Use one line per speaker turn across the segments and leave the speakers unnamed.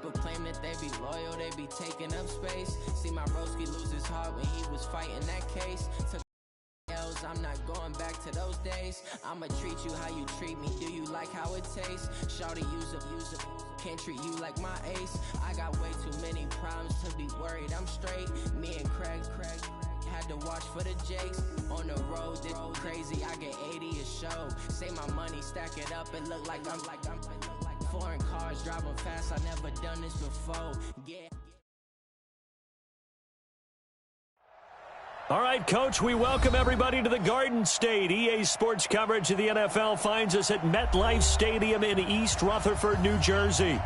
People claim that they be loyal, they be taking up space. See my broski lose his heart when he was fighting that case. Took L's, I'm not going back to those days. I'ma treat you how you treat me, do you like how it tastes? Shawty, use up, can't treat you like my ace. I got way too many problems to be worried, I'm straight. Me and Craig had to watch for the Jakes. On the road, this crazy, I get 80 a show. Say my money, stack it up, it look like I'm foreign cars driving fast, I never done this before. Yeah.
All right, Coach, we welcome everybody to the Garden State. EA Sports coverage of the NFL finds us at MetLife Stadium in East Rutherford, New Jersey.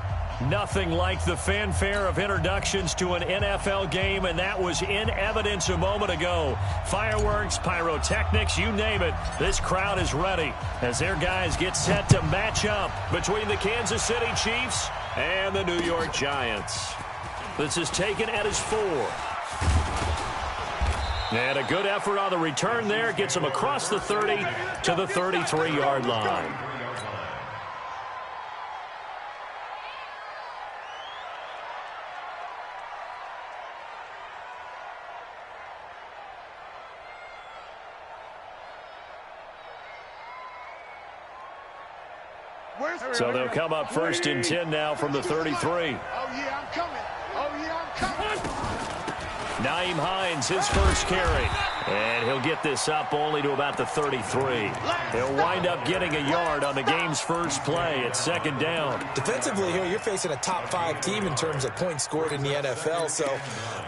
Nothing like the fanfare of introductions to an NFL game, and that was in evidence a moment ago. Fireworks, pyrotechnics, you name it. This crowd is ready as their guys get set to match up between the Kansas City Chiefs and the New York Giants. This is taken at his 4. And a good effort on the return there gets him across the 30 to the 33-yard line. So they'll come up 1st and 10 now from the 33.
Oh, yeah, I'm coming. Oh, yeah, I'm coming.
Naeem Hines, his first carry. And he'll get this up only to about the 33. He'll wind up getting a yard on the game's first play at 2nd down.
Defensively here, you're facing a top 5 team in terms of points scored in the NFL. So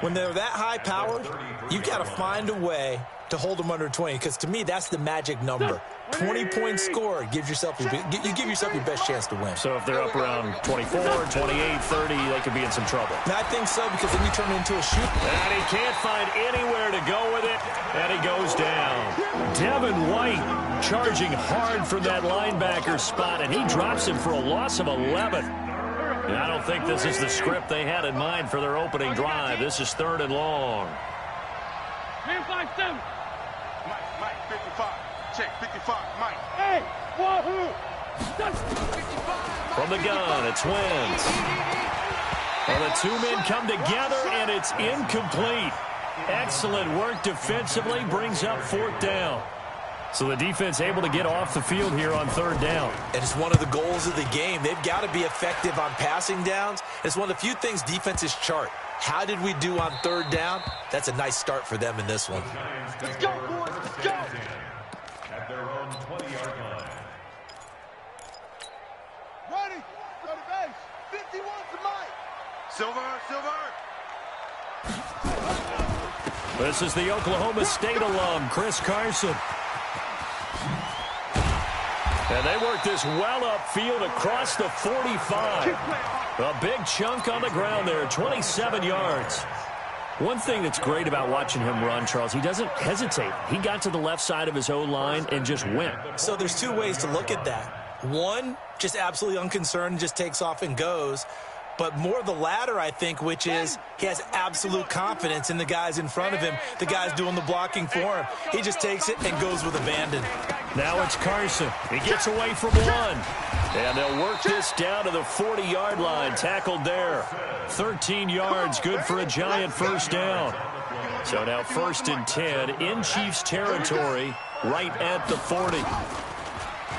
when they're that high-powered, you got to find a way to hold them under 20, because to me, that's the magic number. 20 points scored, you give yourself your best chance to win.
So if they're up around 24, 28, 30, they could be in some trouble.
I think so, because then you turn it into a shoot.
And he can't find anywhere to go with it, and he goes down. Devin White charging hard from that linebacker spot, and he drops him for a loss of 11. And I don't think this is the script they had in mind for their opening drive. This is 3rd and long.
Man, 5-7. Mike, 55. Check, 55, Mike. Hey, wahoo!
From the gun, it's Wentz. Well, the two men come together, and it's incomplete. Excellent work defensively, brings up 4th down. So the defense able to get off the field here on 3rd down.
And it's one of the goals of the game. They've got to be effective on passing downs. It's one of the few things defenses chart. How did we do on 3rd down? That's a nice start for them in this one.
Let's go, boys, let's go!
At their own 20-yard line.
Ready, go to base. 51 to Mike. Silver.
This is the Oklahoma State alum, Chris Carson. And they work this well upfield across the 45. A big chunk on the ground there, 27 yards. One thing that's great about watching him run, Charles, he doesn't hesitate. He got to the left side of his O-line and just went.
So there's 2 ways to look at that. One, just absolutely unconcerned, just takes off and goes. But more the latter, I think, which is he has absolute confidence in the guys in front of him, the guys doing the blocking for him. He just takes it and goes with abandon.
Now it's Carson. He gets away from 1. And they'll work this down to the 40-yard line, tackled there. 13 yards, good for a Giant first down. So now 1st and 10 in Chiefs territory, right at the 40.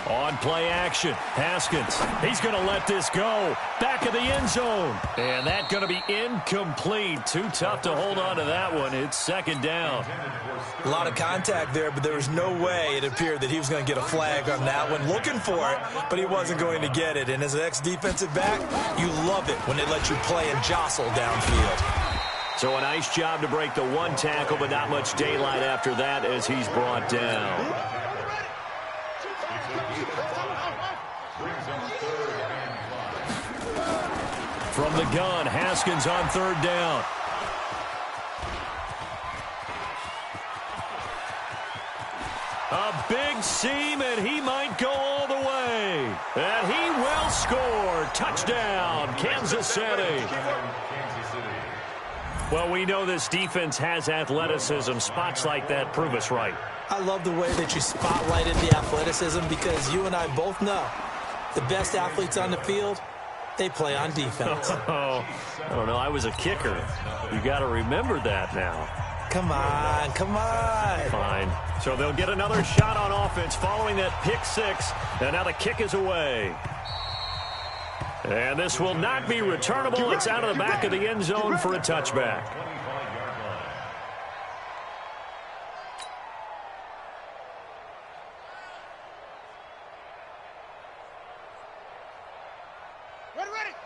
On play action, Haskins. He's going to let this go. Back of the end zone. And that's going to be incomplete. Too tough to hold on to that one. It's 2nd down.
A lot of contact there, but there was no way it appeared that he was going to get a flag on that one. Looking for it, but he wasn't going to get it. And as an ex-defensive back, you love it when they let you play and jostle downfield.
So a nice job to break the 1 tackle, but not much daylight after that as he's brought down. From the gun, Haskins on 3rd down. A big seam, and he might go all the way. And he will score. Touchdown, Kansas City. Well, we know this defense has athleticism. Spots like that prove us right.
I love the way that you spotlighted the athleticism, because you and I both know the best athletes on the field They play on defense.
Oh, I don't know. I was a kicker. You got to remember that now.
Come on, come on.
Fine. So they'll get another shot on offense following that pick six. And now the kick is away. And this will not be returnable. It's out of the back of the end zone for a touchback.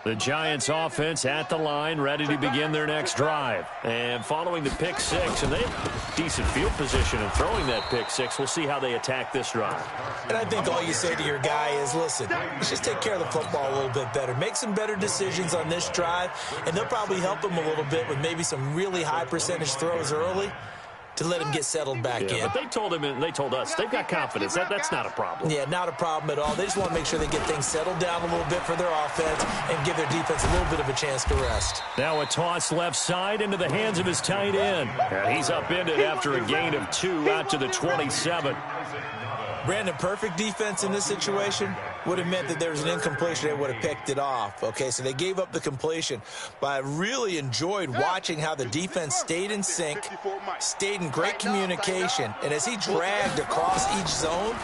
The Giants offense at the line, ready to begin their next drive. And following the pick six, and they have decent field position in throwing that pick six. We'll see how they attack this drive.
And I think all you say to your guy is, listen, let's just take care of the football a little bit better. Make some better decisions on this drive, and they'll probably help him a little bit with maybe some really high percentage throws early to let him get settled back in.
But they told him, and they told us, they've got confidence. That's not a problem.
Yeah, not a problem at all. They just want to make sure they get things settled down a little bit for their offense and give their defense a little bit of a chance to rest.
Now a toss left side into the hands of his tight end. And he's upended after a gain of 2 out to the 27.
Brandon, perfect defense in this situation would have meant that there was an incompletion. They would have picked it off. Okay, so they gave up the completion. But I really enjoyed watching how the defense stayed in sync, stayed in great communication. And as he dragged across each zone,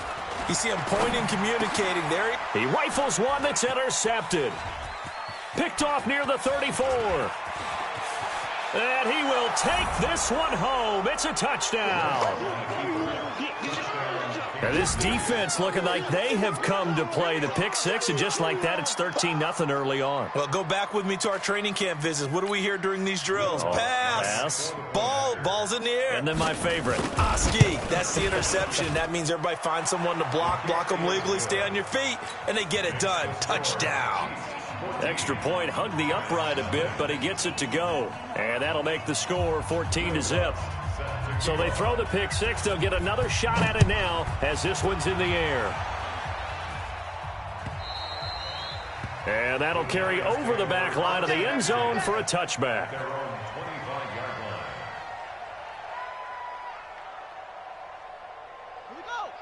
you see him pointing, communicating there.
He rifles one that's intercepted. Picked off near the 34. And he will take this one home. It's a touchdown. And this defense looking like they have come to play the pick six, and just like that, it's 13-0 early on.
Well, go back with me to our training camp visits. What do we hear during these drills? Pass. Ball's in the air.
And then my favorite.
Oski, that's the interception. That means everybody finds someone to block them legally, stay on your feet, and they get it done. Touchdown.
Extra point, hugged the upright a bit, but he gets it to go. And that'll make the score 14-0. So they throw the pick six. They'll get another shot at it now as this one's in the air. And that'll carry over the back line of the end zone for a touchback.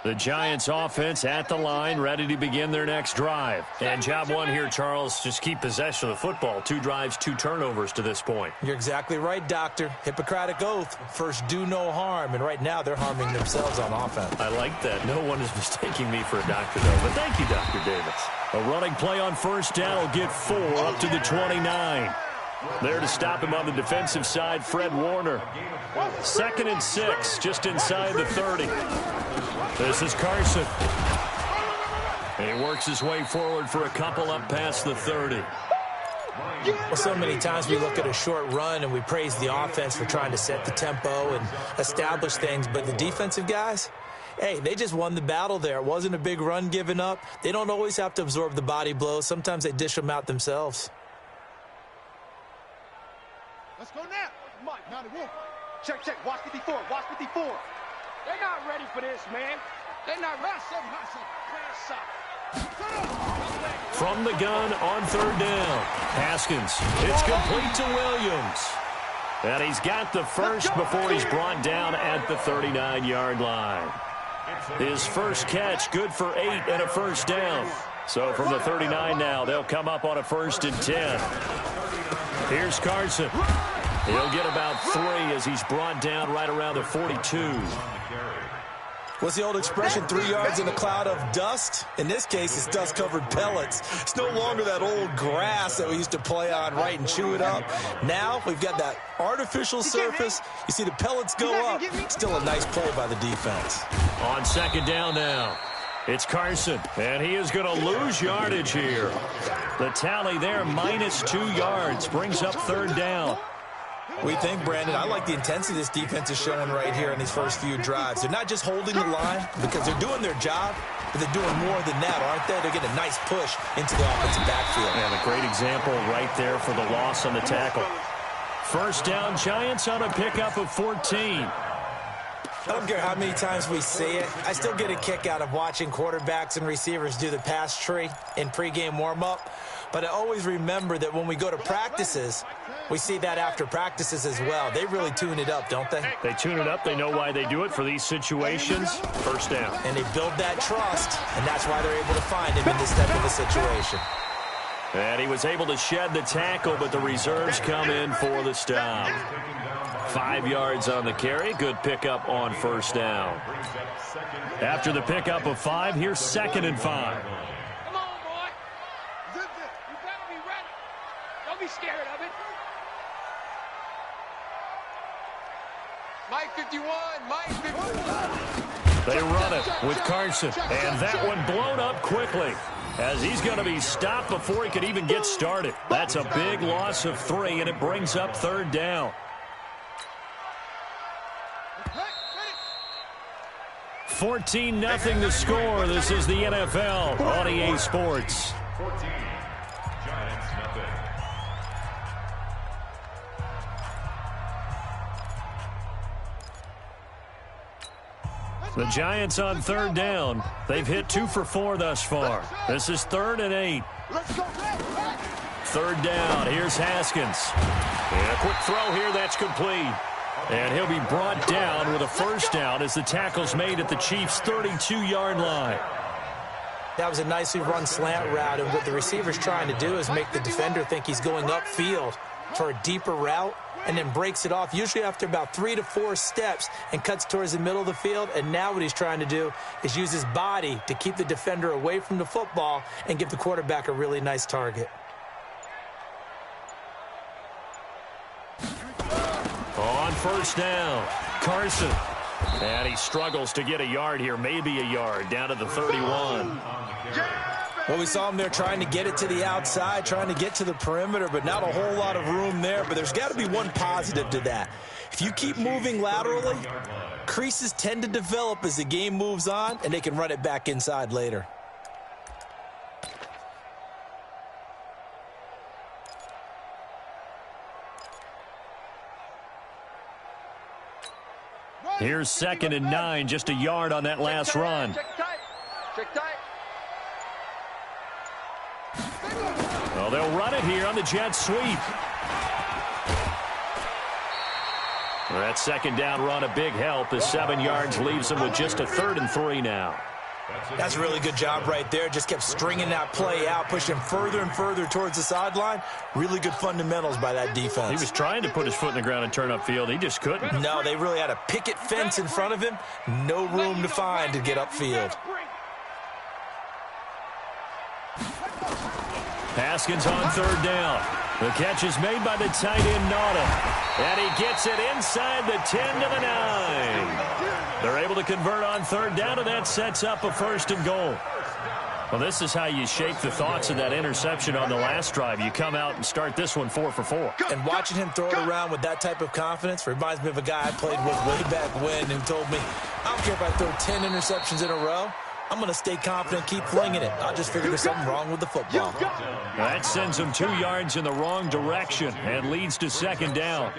The Giants offense at the line, ready to begin their next drive. And job one here, Charles, just keep possession of the football. 2 drives, 2 turnovers to this point.
You're exactly right, Doctor. Hippocratic oath. First, do no harm. And right now, they're harming themselves on offense.
I like that. No one is mistaking me for a doctor, though. But thank you, Dr. Davis. A running play on first down will get 4 up to the 29. There to stop him on the defensive side, Fred Warner. 2nd and 6, just inside the 30. This is Carson. He works his way forward for a couple up past the 30.
Well, so many times we look at a short run and we praise the offense for trying to set the tempo and establish things, but the defensive guys, hey, they just won the battle there. It wasn't a big run given up. They don't always have to absorb the body blows. Sometimes they dish them out themselves.
Let's go now. Mike, now the wolf. Check. Watch 54. Watch 54. They're not ready for this, man. They're not ready.
From the gun on 3rd down. Haskins. It's complete to Williams. And he's got the first before he's brought down at the 39-yard line. His first catch, good for 8 and a first down. So from the 39 now, they'll come up on a 1st and 10. Here's Carson. He'll get about 3 as he's brought down right around the 42.
What's the old expression, 3 yards in a cloud of dust? In this case, it's dust-covered pellets. It's no longer that old grass that we used to play on, right, and chew it up. Now we've got that artificial surface. You see the pellets go up. Still a nice play by the defense.
On 2nd down now, it's Carson, and he is going to lose yardage here. The tally there, -2 yards, brings up 3rd down.
We think, Brandon, I like the intensity this defense is showing right here in these first few drives. They're not just holding the line because they're doing their job, but they're doing more than that, aren't they? They're getting a nice push into the offensive backfield.
And a great example right there for the loss on the tackle. 1st down, Giants on a pickup of 14.
I don't care how many times we see it. I still get a kick out of watching quarterbacks and receivers do the pass tree in pregame warm-up. But I always remember that when we go to practices, we see that after practices as well. They really tune it up, don't they?
They tune it up. They know why they do it for these situations. 1st down.
And they build that trust, and that's why they're able to find him in this type of a situation.
And he was able to shed the tackle, but the reserves come in for the stop. 5 yards on the carry. Good pickup on first down. After the pickup of 5, here's 2nd and 5.
Come on, boy. You better be ready. Don't be scared of it. Mike 51, Mike 51.
They run it with Carson, and that one blown up quickly as he's going to be stopped before he could even get started. That's a big loss of 3, and it brings up 3rd down. 14-0 the score. This is the NFL on EA Sports.
14, Giants nothing.
The Giants on 3rd down. They've hit 2 for 4 thus far. This is 3rd and 8. 3rd down. Here's Haskins. And a quick throw here. That's complete. And he'll be brought down with a first down as the tackle's made at the Chiefs' 32-yard line.
That was a nicely run slant route, and what the receiver's trying to do is make the defender think he's going upfield for a deeper route, and then breaks it off, usually after about 3 to 4 steps, and cuts towards the middle of the field. And now what he's trying to do is use his body to keep the defender away from the football and give the quarterback a really nice target.
On first down, Carson. And he struggles to get a yard here, maybe a yard, down to the 31.
Well, we saw him there trying to get it to the outside, trying to get to the perimeter, but not a whole lot of room there. But there's got to be one positive to that. If you keep moving laterally, creases tend to develop as the game moves on, and they can run it back inside later.
Here's 2nd and 9, just a yard on that last run.
Check tight. Check tight.
Well, they'll run it here on the jet sweep. That 2nd down run, a big help as 7 yards leaves them with just a 3rd and 3 now.
That's a really good job right there. Just kept stringing that play out, pushing further and further towards the sideline. Really good fundamentals by that defense.
He was trying to put his foot in the ground and turn upfield. He just couldn't.
No, they really had a picket fence in front of him. No room to find to get upfield.
Haskins on 3rd down. The catch is made by the tight end, Naughton. And he gets it inside the 10 to the 9. They're able to convert on 3rd down, and that sets up a 1st and goal. Well, this is how you shake the thoughts of that interception on the last drive. You come out and start this one 4 for 4.
And watching him throw it around with that type of confidence reminds me of a guy I played with way back when who told me, I don't care if I throw 10 interceptions in a row. I'm going to stay confident, keep flinging it. I'll just figure there's something wrong with the football.
That sends them 2 yards in the wrong direction and leads to 2nd down.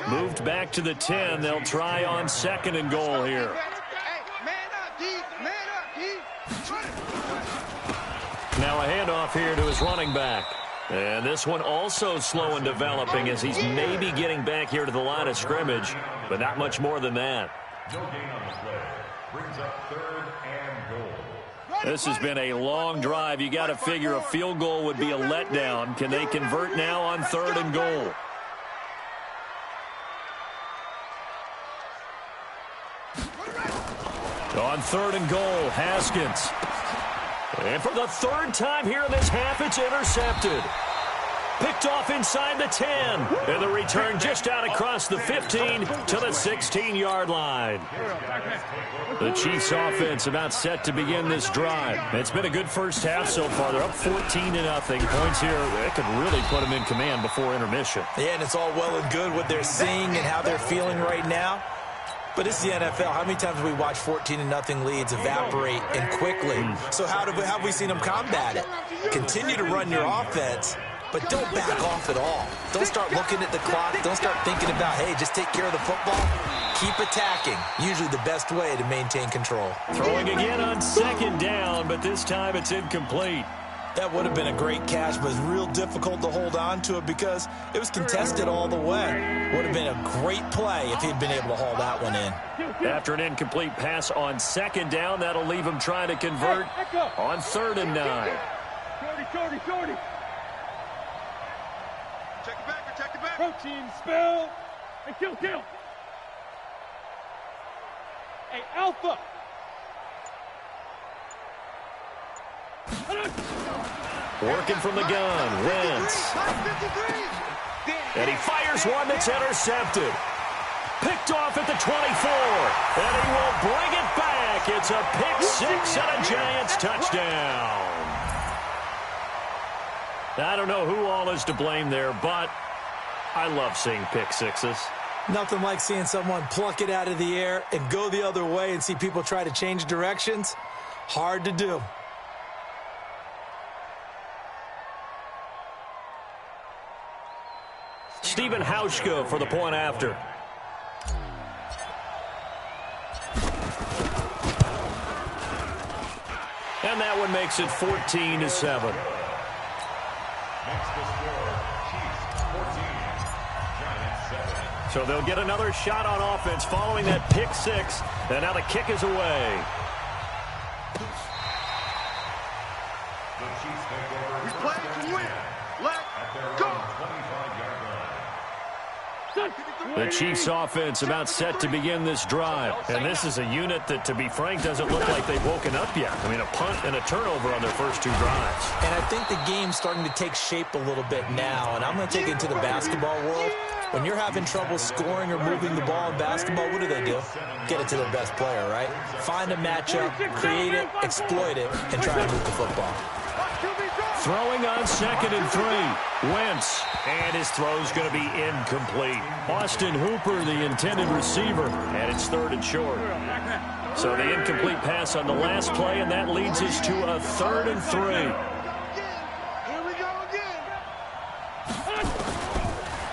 Moved back to the 10. They'll try on 2nd and goal here. Now a handoff here to his running back. And this one also slow in developing as he's maybe getting back here to the line of scrimmage, but not much more than that.
No gain on the play. Brings up 3rd and goal.
This has been a long drive. You got to figure a field goal would be a letdown. Can they convert now on 3rd and goal? On 3rd and goal, Haskins. And for the 3rd time here in this half, it's intercepted. Picked off inside the 10. And the return just out across the 15 to the 16-yard line. The Chiefs offense about set to begin this drive. It's been a good first half so far. They're up 14-0. Points here, that could really put them in command before intermission.
Yeah, and it's all well and good what they're seeing and how they're feeling right now. But it's the NFL. How many times have we watched 14-0 leads evaporate and quickly? So how have we seen them combat it? Continue to run your offense, but don't back off at all. Don't start looking at the clock. Don't start thinking about, hey, just take care of the football. Keep attacking. Usually the best way to maintain control.
Throwing again on 2nd down, but this time it's incomplete.
That would have been a great catch, but it's real difficult to hold on to it because it was contested all the way. Would have been a great play if he'd been able to haul that one in.
After an incomplete pass on 2nd down, that'll leave him trying to convert on 3rd and 9.
Protect the back. Protein spill. And kill. Hey, Alpha.
Working from the gun, Wentz. And he fires one that's intercepted. Picked off at the 24. And he will bring it back. It's a pick six and a Giants touchdown. I don't know who all is to blame there, but I love seeing pick sixes.
Nothing like seeing someone pluck it out of the air and go the other way and see people try to change directions. Hard to do.
Stephen Hauschka for the point after. And that one makes it 14-7. So they'll get another shot on offense following that pick six. And now the kick is away.
We play to win. Let's go.
The Chiefs offense about set to begin this drive. And this is a unit that, to be frank, doesn't look like they've woken up yet. I mean, a punt and a turnover on their first two drives.
And I think the game's starting to take shape a little bit now. And I'm going to take it to the basketball world. When you're having trouble scoring or moving the ball in basketball, what do? Get it to their best player, right? Find a matchup, create it, exploit it, and try to move the football.
Throwing on 2nd and 3. Wentz. And his throw's going to be incomplete. Austin Hooper, the intended receiver. And it's 3rd and short. So the incomplete pass on the last play, and that leads us to a 3rd and 3.
Here we go again.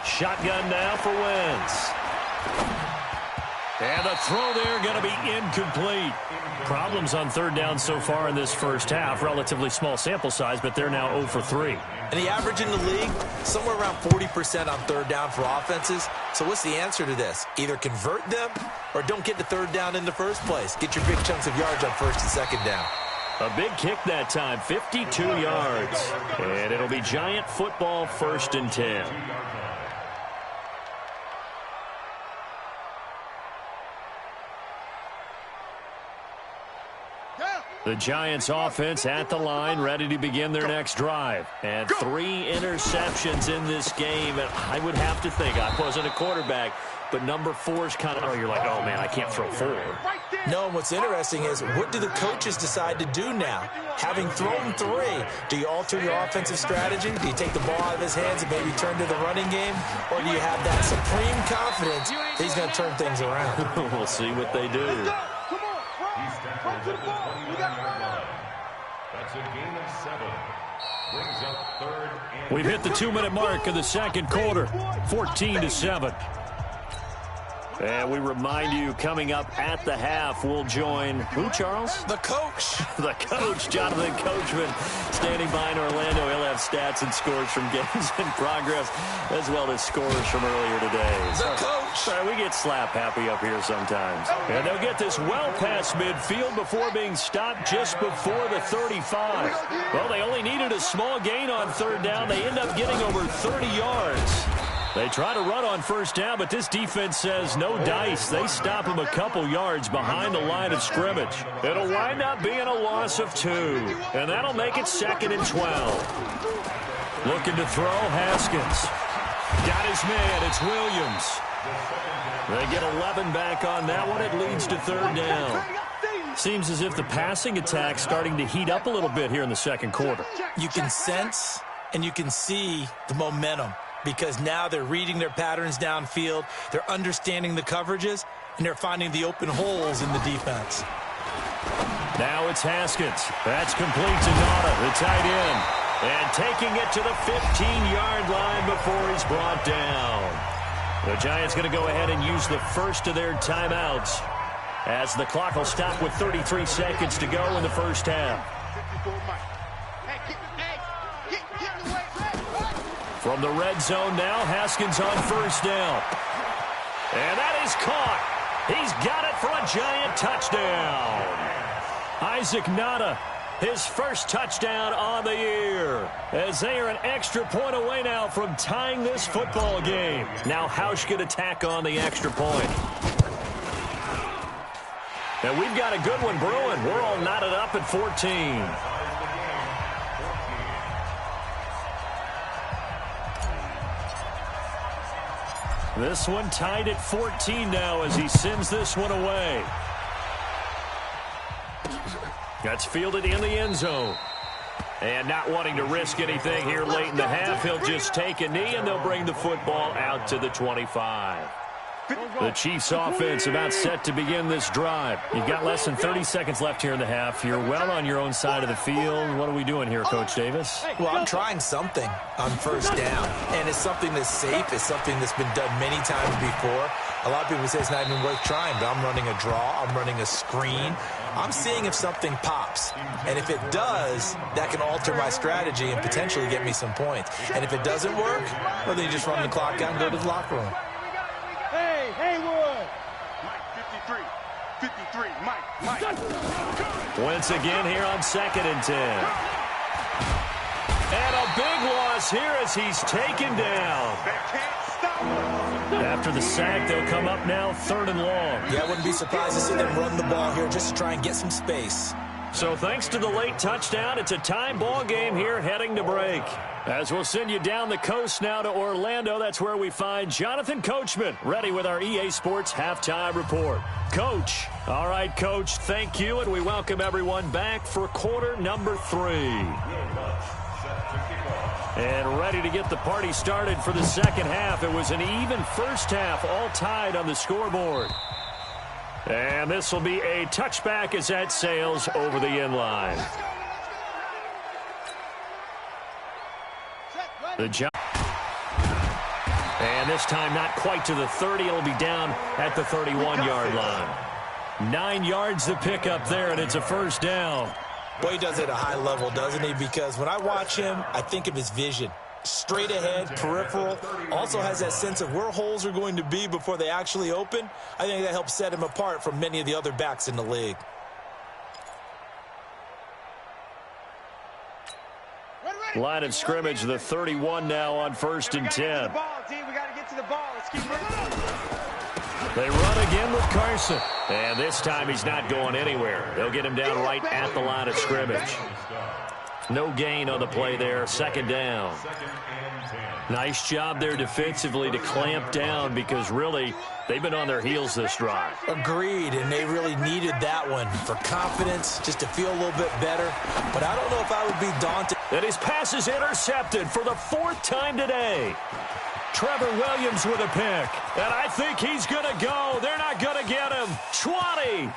Shotgun now for Wentz. And the throw there going to be incomplete. Problems on 3rd down so far in this first half. Relatively small sample size, but they're now 0 for 3.
And the average in the league, somewhere around 40% on 3rd down for offenses. So what's the answer to this? Either convert them or don't get the 3rd down in the first place. Get your big chunks of yards on 1st and 2nd down.
A big kick that time, 52 yards. And it'll be Giant football, 1st and 10. The Giants offense at the line, ready to begin their next drive. And 3 interceptions in this game. And I would have to think, I wasn't a quarterback, but number 4 is kind of, you're like, oh, man, I can't throw 4.
No, and what's interesting is, what do the coaches decide to do now? Having thrown 3, do you alter your offensive strategy? Do you take the ball out of his hands and maybe turn to the running game? Or do you have that supreme confidence that he's going to turn things around?
We'll see what they do.
That's a gain of 7. Brings up 3rd and
We've hit the 2-minute mark of the second quarter, 14-7. And we remind you, coming up at the half, we'll join who, Charles?
The coach.
The coach, Jonathan Coachman, standing by in Orlando. He'll have stats and scores from games in progress, as well as scores from earlier today.
The coach.
We get slap happy up here sometimes. And they'll get this well past midfield before being stopped just before the 35. Well, they only needed a small gain on 3rd down. They end up getting over 30 yards. They try to run on 1st down, but this defense says no dice. They stop him a couple yards behind the line of scrimmage. It'll wind up being a loss of 2, and that'll make it 2nd and 12. Looking to throw, Haskins. Got his man, it's Williams. They get 11 back on that one. It leads to 3rd down. Seems as if the passing attack's starting to heat up a little bit here in the second quarter.
You can sense and you can see the momentum, because now they're reading their patterns downfield, they're understanding the coverages, and they're finding the open holes in the defense.
Now it's Haskins. That's complete to Nada, the tight end. And taking it to the 15-yard line before he's brought down. The Giants going to go ahead and use the first of their timeouts, as the clock will stop with 33 seconds to go in the first half. From the red zone now, Haskins on 1st down. And that is caught. He's got it for a Giant touchdown. Isaac Nada his first touchdown on the year. As they are an extra point away now from tying this football game. Now Hausch could attack on the extra point. And we've got a good one brewing. We're all knotted up at 14. This one tied at 14 now as he sends this one away. That's fielded in the end zone. And not wanting to risk anything here late in the half, he'll just take a knee and they'll bring the football out to the 25. The Chiefs offense about set to begin this drive. You've got less than 30 seconds left here in the half. You're well on your own side of the field. What are we doing here, Coach Davis?
Well, I'm trying something on first down, and it's something that's safe. It's something that's been done many times before. A lot of people say it's not even worth trying, but I'm running a draw. I'm running a screen. I'm seeing if something pops. And if it does, that can alter my strategy and potentially get me some points. And if it doesn't work, well, then you just run the clock out and go to the locker room.
Hey, Haywood. Mike, 53, Mike.
Once again here on 2nd and 10. And a big loss here as he's taken down. After the sack, they'll come up now 3rd and long.
Yeah, I wouldn't be surprised to see them run the ball here just to try and get some space.
So thanks to the late touchdown, it's a tie ball game here heading to break. As we'll send you down the coast now to Orlando, that's where we find Jonathan Coachman, ready with our EA Sports Halftime Report. Coach. All right, Coach, thank you, and we welcome everyone back for quarter number 3. And ready to get the party started for the second half. It was an even first half, all tied on the scoreboard. And this will be a touchback as that sails over the end line. And this time not quite to the 30. It'll be down at the 31-yard line. 9 yards the pickup there, and it's a first down.
Boy, he does it at a high level, doesn't he? Because when I watch him, I think of his vision. Straight ahead, peripheral, also has that sense of where holes are going to be before they actually open. I think that helps set him apart from many of the other backs in the league.
Line of scrimmage, the 31 now on 1st and 10. They run again with Carson. And this time he's not going anywhere. They'll get him down right at the line of scrimmage. No gain on the play there. 2nd down. Nice job there defensively to clamp down because really they've been on their heels this drive.
Agreed, and they really needed that one for confidence, just to feel a little bit better. But I don't know if I would be daunted.
And his pass is intercepted for the 4th time today. Trevor Williams with a pick. And I think he's going to go. They're not going to get him. 20.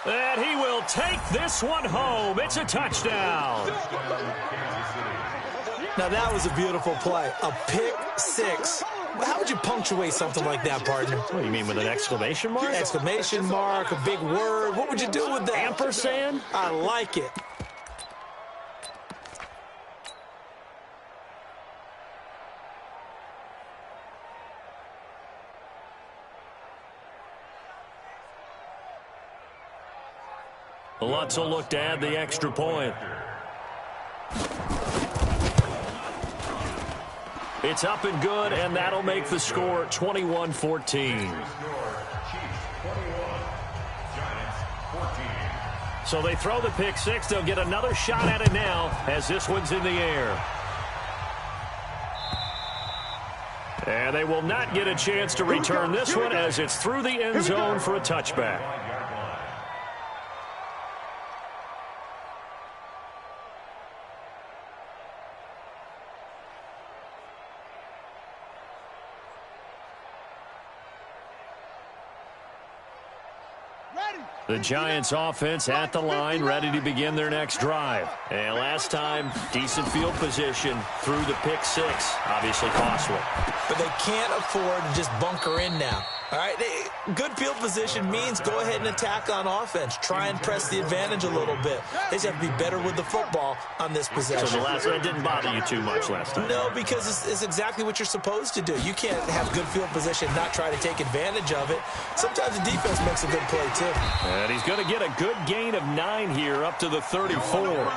And he will take this one home. It's a touchdown.
Now, that was a beautiful play. A pick 6. How would you punctuate something like that, partner?
What do you mean, with an exclamation mark?
Exclamation mark, a big word. What would you do with that?
Ampersand?
I like it.
Lutz will look to add the extra point. It's up and good, and that'll make the score 21-14. So they throw the pick 6. They'll get another shot at it now as this one's in the air. And they will not get a chance to return this one as it's through the end zone for a touchback. The Giants offense at the line, ready to begin their next drive. And last time, decent field position through the pick 6. Obviously costly.
But they can't afford to just bunker in now. All right, good field position means go ahead and attack on offense. Try and press the advantage a little bit. They just have to be better with the football on this possession.
So the last one didn't bother you too much last time?
No, because it's exactly what you're supposed to do. You can't have good field position and not try to take advantage of it. Sometimes the defense makes a good play, too.
And he's going to get a good gain of 9 here up to the 34.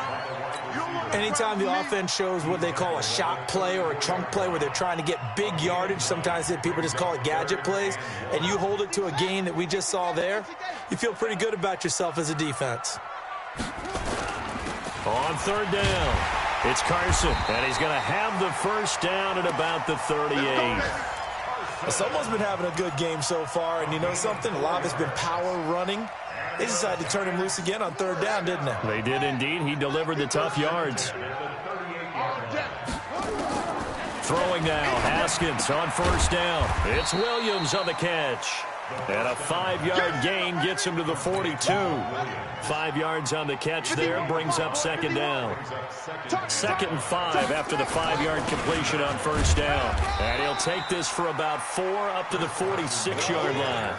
Anytime the offense shows what they call a shot play or a chunk play where they're trying to get big yardage, sometimes people just call it gadget plays, and you hold it to a gain that we just saw there, you feel pretty good about yourself as a defense.
On third down, it's Carson, and he's going to have the first down at about the 38.
Someone's been having a good game so far, and you know something? A lot of it's been power running. They decided to turn him loose again on third down, didn't they?
They did indeed. He delivered the tough yards. Throwing now, Haskins on first down. It's Williams on the catch. And a 5-yard gain gets him to the 42. 5 yards on the catch there brings up second down. 2nd and 5 after the 5-yard completion on first down. And he'll take this for about 4 up to the 46-yard line.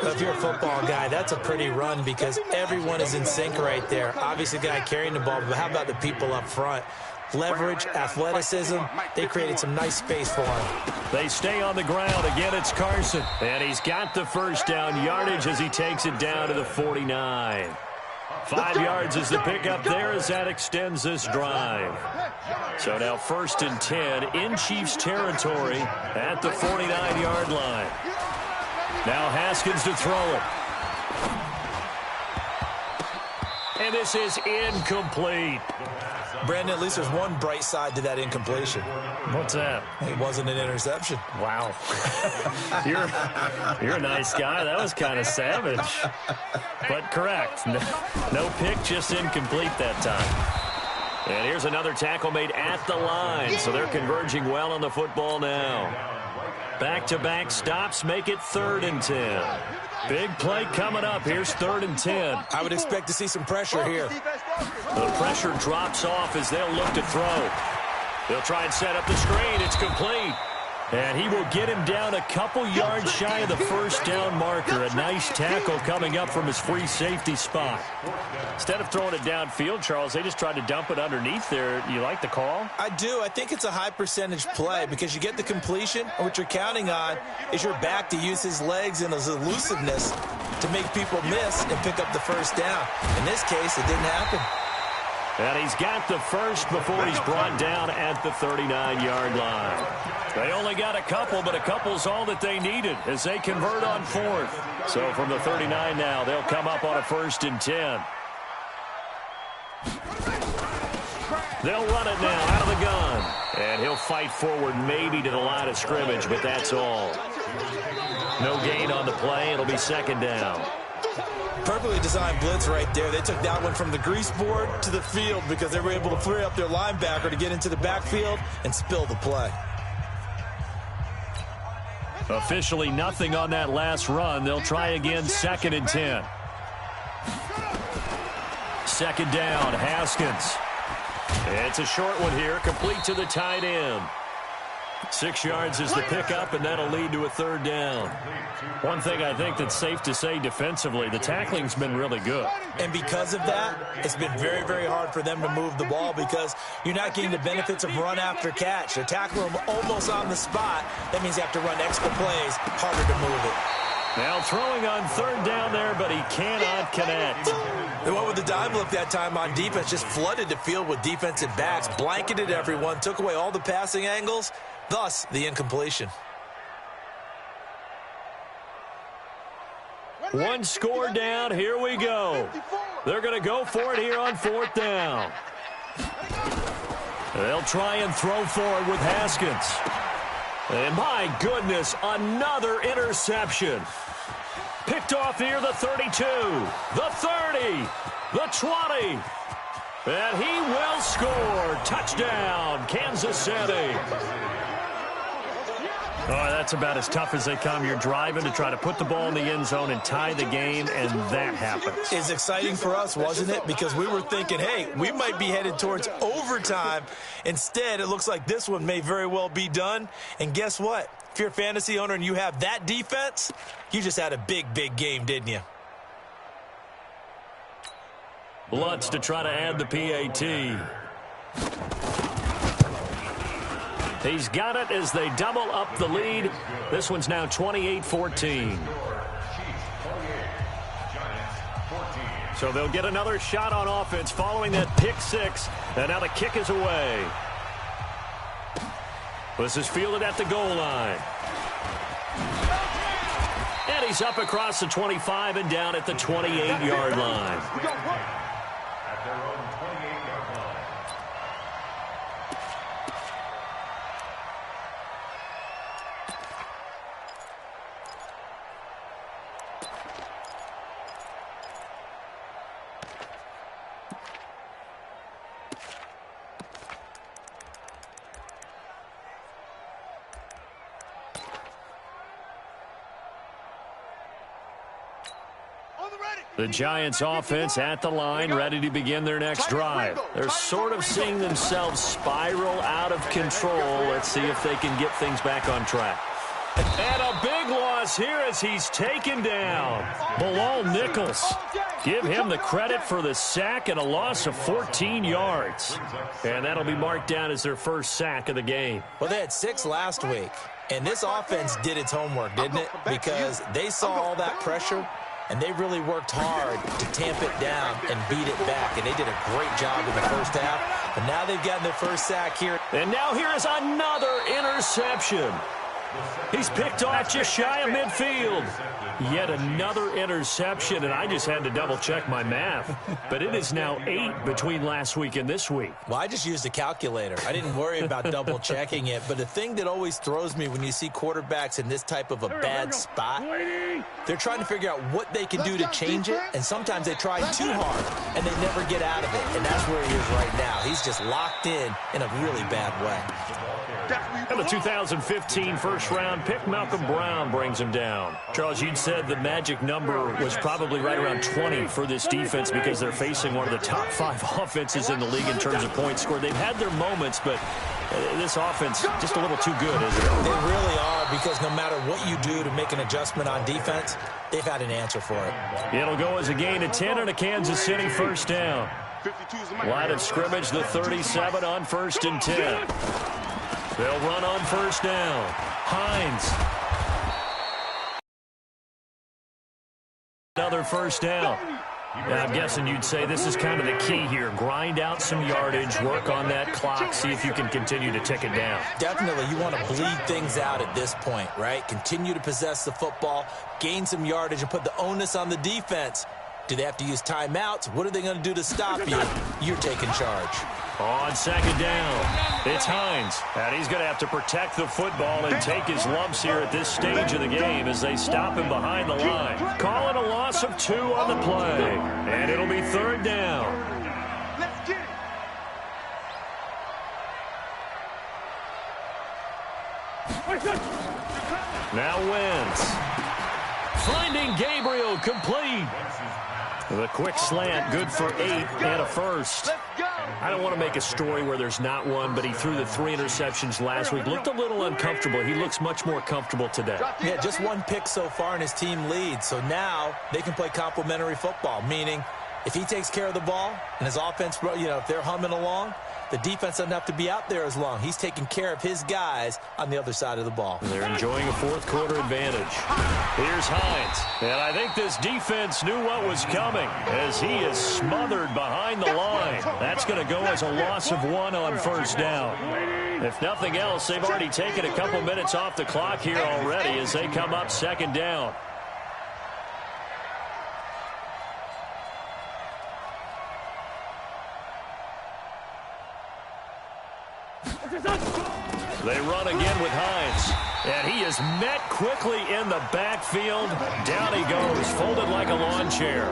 If you're a football guy, that's a pretty run because everyone is in sync right there. Obviously, the guy carrying the ball, but how about the people up front? Leverage, athleticism, they created some nice space for him.
They stay on the ground. Again, it's Carson. And he's got the first down yardage as he takes it down to the 49. 5 yards is the pickup there as that extends this drive. So now 1st and 10 in Chiefs territory at the 49-yard line. Now Haskins to throw it. And this is incomplete.
Brandon, at least there's one bright side to that incompletion.
What's that?
It wasn't an interception.
Wow. You're a nice guy. That was kind of savage. But correct. No pick, just incomplete that time. And here's another tackle made at the line. So they're converging well on the football now. Back-to-back stops make it 3rd and 10. Big play coming up. Here's 3rd and 10.
I would expect to see some pressure here.
The pressure drops off as they'll look to throw. They'll try and set up the screen. It's complete. And he will get him down a couple yards shy of the first down marker. A nice tackle coming up from his free safety spot. Instead of throwing it downfield, Charles, they just tried to dump it underneath there. You like the call?
I do. I think it's a high percentage play because you get the completion, and what you're counting on is your back to use his legs and his elusiveness to make people miss and pick up the first down. In this case, it didn't happen.
And he's got the first before he's brought down at the 39-yard line. They only got a couple, but a couple's all that they needed as they convert on 4th. So from the 39 now, they'll come up on a 1st and 10. They'll run it now out of the gun. And he'll fight forward maybe to the line of scrimmage, but that's all. No gain on the play. It'll be 2nd down.
Perfectly designed blitz right there. They took that one from the grease board to the field because they were able to free up their linebacker to get into the backfield and spill the play.
Officially nothing on that last run. They'll try again 2nd and 10. 2nd down, Haskins. It's a short one here, complete to the tight end. 6 yards is the pickup, and that'll lead to a 3rd down. One thing I think that's safe to say defensively, the tackling's been really good.
And because of that, it's been very, very hard for them to move the ball because you're not getting the benefits of run after catch. They're tackling them almost on the spot. That means you have to run extra plays, harder to move it.
Now throwing on 3rd down there, but he cannot connect.
They went with the dive look that time on defense, just flooded the field with defensive backs, blanketed everyone, took away all the passing angles, thus the incompletion.
One score down, here we go. They're going to go for it here on 4th down. They'll try and throw forward with Haskins. And my goodness, another interception. Picked off near the 32, the 30, the 20. And he will score. Touchdown, Kansas City. Oh, that's about as tough as they come. You're driving to try to put the ball in the end zone and tie the game, and that happens.
It's exciting for us, wasn't it? Because we were thinking, hey, we might be headed towards overtime. Instead, it looks like this one may very well be done. And guess what? If you're a fantasy owner and you have that defense, you just had a big, big game, didn't you?
Lutz to try to add the PAT. He's got it as they double up the lead. This one's now 28-14. So they'll get another shot on offense following that pick six. And now the kick is away. This is fielded at the goal line. And he's up across the 25 and down at the 28-yard line.
At their own 28-yard line.
The Giants offense at the line, ready to begin their next drive. They're sort of seeing themselves spiral out of control. Let's see if they can get things back on track. And a big loss here as he's taken down. Bilal Nichols. Give him the credit for the sack and a loss of 14 yards. And that'll be marked down as their first sack of the game.
Well, they had 6 last week, and this offense did its homework, didn't it? Because they saw all that pressure, and they really worked hard to tamp it down and beat it back. And they did a great job in the first half. But now they've gotten their first sack here.
And now here is another interception. He's picked off just shy of midfield. Yet another interception, and I just had to double-check my math. But it is now 8 between last week and this week.
Well, I just used a calculator. I didn't worry about double-checking it. But the thing that always throws me when you see quarterbacks in this type of a bad spot, they're trying to figure out what they can do to change it, and sometimes they try too hard, and they never get out of it. And that's where he is right now. He's just locked in a really bad way.
And the 2015 first-round pick, Malcolm Brown, brings him down. Charles, you'd said the magic number was probably right around 20 for this defense because they're facing one of the top 5 offenses in the league in terms of points scored. They've had their moments, but this offense just a little too good, isn't it?
They really are, because no matter what you do to make an adjustment on defense, they've had an answer for it.
It'll go as a gain of 10 and a Kansas City first down. Line of scrimmage, the 37 on 1st and 10. They'll run on first down. Hines. Another first down. And I'm guessing you'd say this is kind of the key here. Grind out some yardage, work on that clock, see if you can continue to tick it down.
Definitely, you want to bleed things out at this point, right? Continue to possess the football, gain some yardage, and put the onus on the defense. Do they have to use timeouts? What are they going to do to stop you? You're taking charge.
On second down, it's Hines. And he's going to have to protect the football and take his lumps here at this stage of the game as they stop him behind the line. Calling a loss of 2 on the play. And it'll be 3rd down.
Let's get it.
Now Wentz. Finding Gabriel complete. The quick slant, good for 8 and a first. I don't want to make a story where there's not one, but he threw the 3 interceptions last week. Looked a little uncomfortable. He looks much more comfortable today.
Yeah, just 1 pick so far and his team leads. So now they can play complementary football, meaning if he takes care of the ball and his offense, if they're humming along, the defense doesn't have to be out there as long. He's taking care of his guys on the other side of the ball.
They're enjoying a 4th quarter advantage. Here's Hines. And I think this defense knew what was coming as he is smothered behind the line. That's going to go as a loss of 1 on first down. If nothing else, they've already taken a couple minutes off the clock here already as they come up 2nd down. They run again with Hines. And he is met quickly in the backfield. Down he goes, folded like a lawn chair.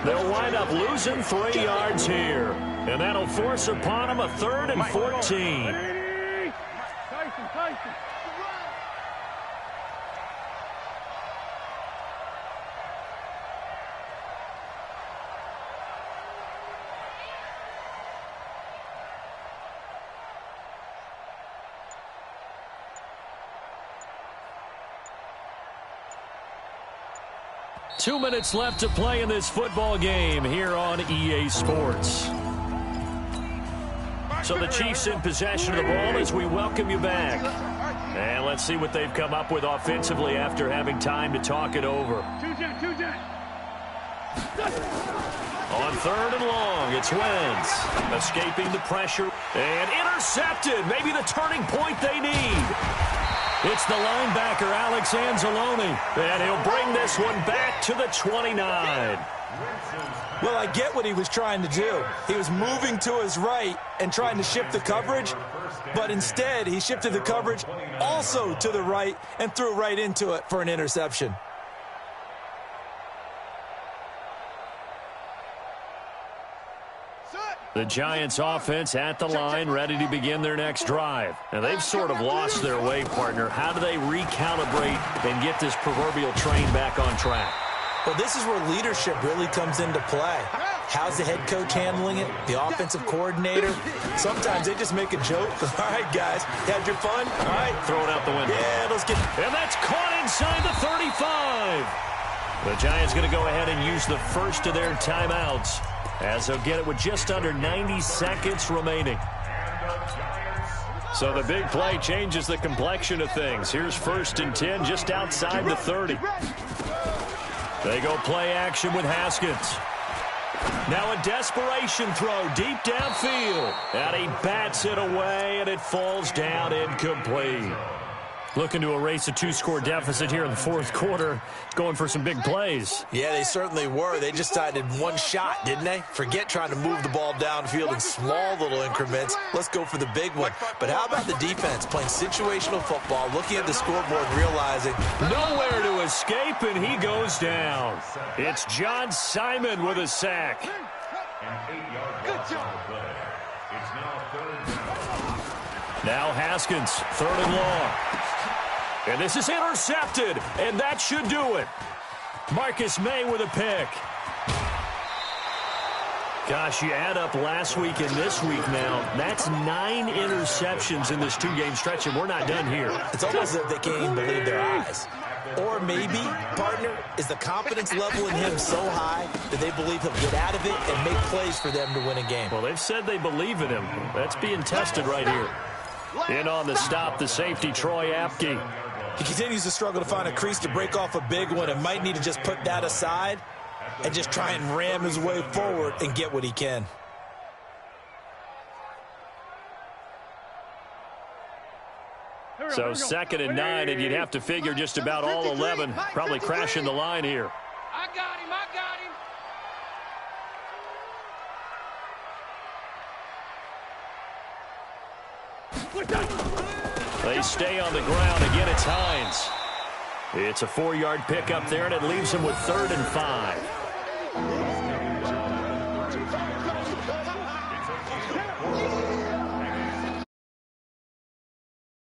They'll wind up losing 3 yards here. And that'll force upon him a 3rd and 14.
Tyson.
Two minutes left to play in this football game here on EA Sports. So the Chiefs in possession of the ball as we welcome you back. And let's see what they've come up with offensively after having time to talk it over.
Two-jet.
On 3rd and long, it's Wentz. Escaping the pressure and intercepted. Maybe the turning point they need. It's the linebacker, Alex Anzalone, and he'll bring this one back to the 29.
Well, I get what he was trying to do. He was moving to his right and trying to shift the coverage, but instead he shifted the coverage also to the right and threw right into it for an interception.
The Giants offense at the line, ready to begin their next drive. And they've sort of lost their way, partner. How do they recalibrate and get this proverbial train back on track?
Well, this is where leadership really comes into play. How's the head coach handling it? The offensive coordinator? Sometimes they just make a joke. All right, guys, had your fun? All right.
Throw it out the window.
Yeah, let's get...
And that's caught inside the 35. The Giants going to go ahead and use the first of their timeouts, as they'll get it with just under 90 seconds remaining. So the big play changes the complexion of things. Here's 1st and 10 just outside the 30. They go play action with Haskins. Now a desperation throw deep downfield. And he bats it away, and it falls down incomplete. Looking to erase a 2-score deficit here in the 4th quarter. Going for some big plays.
Yeah, they certainly were. They just decided one shot, didn't they? Forget trying to move the ball downfield in small little increments. Let's go for the big one. But how about the defense playing situational football, looking at the scoreboard and realizing
nowhere to escape, and he goes down. It's John Simon with a sack.
Good job.
It's now 3rd down.
Now Haskins, 3rd and long. And this is intercepted, and that should do it. Marcus May with a pick. Gosh, you add up last week and this week now, that's 9 interceptions in this 2-game stretch, and we're not done here.
It's almost as if they can't even believe their eyes. Or maybe, partner, is the confidence level in him so high that they believe he'll get out of it and make plays for them to win a game.
Well, they've said they believe in him. That's being tested right here. In on the stop, the safety, Troy Apke.
He continues to struggle to find a crease to break off a big one and might need to just put that aside and just try and ram his way forward and get what he can.
So 2nd and 9, and you'd have to figure just about all 11 probably crashing the line here.
I got him.
They stay on the ground. Again, it's Hines. It's a 4-yard pickup there, and it leaves him with 3rd and 5.